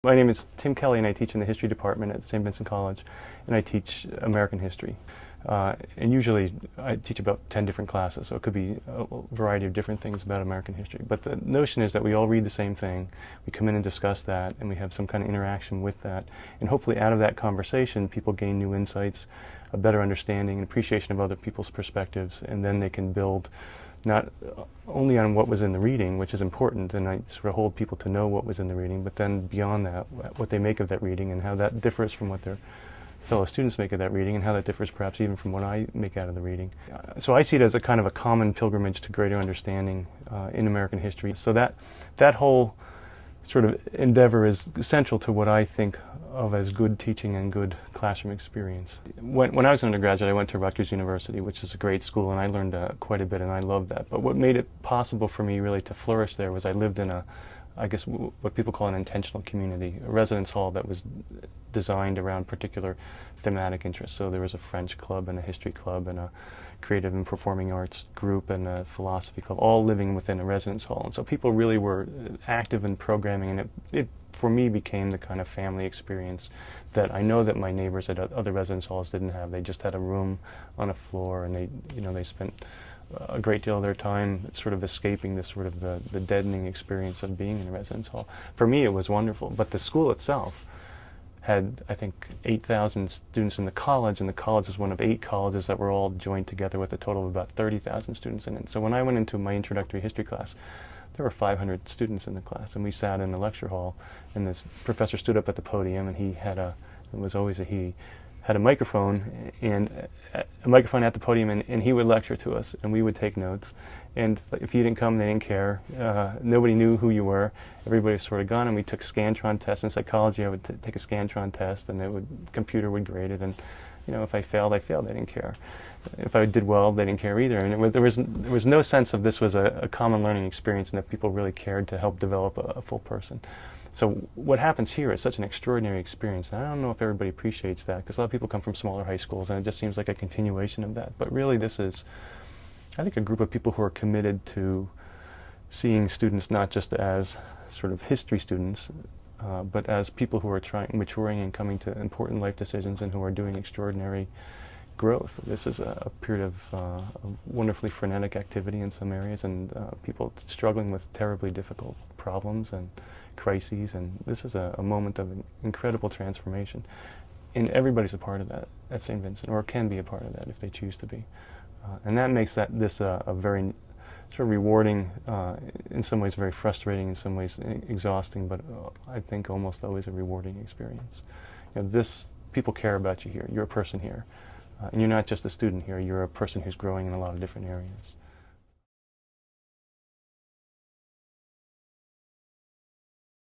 My name is Tim Kelly, and I teach in the history department at St. Vincent College, and I teach American history. And usually I teach about 10 different classes, so it could be a variety of different things about American history. But the notion is that we all read the same thing, we come in and discuss that, and we have some kind of interaction with that. And hopefully out of that conversation, people gain new insights, a better understanding and appreciation of other people's perspectives, and then they can build not only on what was in the reading, which is important, and I sort of hold people to know what was in the reading, but then beyond that, what they make of that reading and how that differs from what their fellow students make of that reading, and how that differs perhaps even from what I make out of the reading. So I see it as a kind of a common pilgrimage to greater understanding in American history. So that whole sort of endeavor is essential to what I think of as good teaching and good classroom experience. When I was an undergraduate, I went to Rutgers University, which is a great school, and I learned quite a bit, and I loved that. But what made it possible for me really to flourish there was I lived in I guess what people call an intentional community, a residence hall that was designed around particular thematic interests. So there was a French club and a history club and a creative and performing arts group and a philosophy club, all living within a residence hall. And so people really were active in programming, and it for me became the kind of family experience that I know that my neighbors at other residence halls didn't have. They just had a room on a floor, and they spent a great deal of their time sort of escaping this sort of the deadening experience of being in a residence hall. For me, it was wonderful, but the school itself had, I think, 8,000 students in the college, and the college was one of 8 colleges that were all joined together with a total of about 30,000 students in it. So when I went into my introductory history class, there were 500 students in the class, and we sat in the lecture hall, and this professor stood up at the podium, and he had it was always a he, had a microphone at the podium, and he would lecture to us, and we would take notes. And if you didn't come, they didn't care. Nobody knew who you were. Everybody was sort of gone, and we took Scantron tests. In psychology, I would take a Scantron test, and computer would grade it. And if I failed, I failed. They didn't care. If I did well, they didn't care either. And there was no sense of this was a common learning experience, and that people really cared to help develop a full person. So what happens here is such an extraordinary experience, and I don't know if everybody appreciates that, because a lot of people come from smaller high schools, and it just seems like a continuation of that. But really, this is, I think, a group of people who are committed to seeing students not just as sort of history students, but as people who are maturing and coming to important life decisions, and who are doing extraordinary growth. This is a period of wonderfully frenetic activity in some areas, and people struggling with terribly difficult problems and crises, and this is a moment of incredible transformation. And everybody's a part of that at St. Vincent, or can be a part of that if they choose to be. And that makes this a very sort of rewarding, in some ways very frustrating, in some ways exhausting, but I think almost always a rewarding experience. People care about you here. You're a person here. And you're not just a student here, you're a person who's growing in a lot of different areas.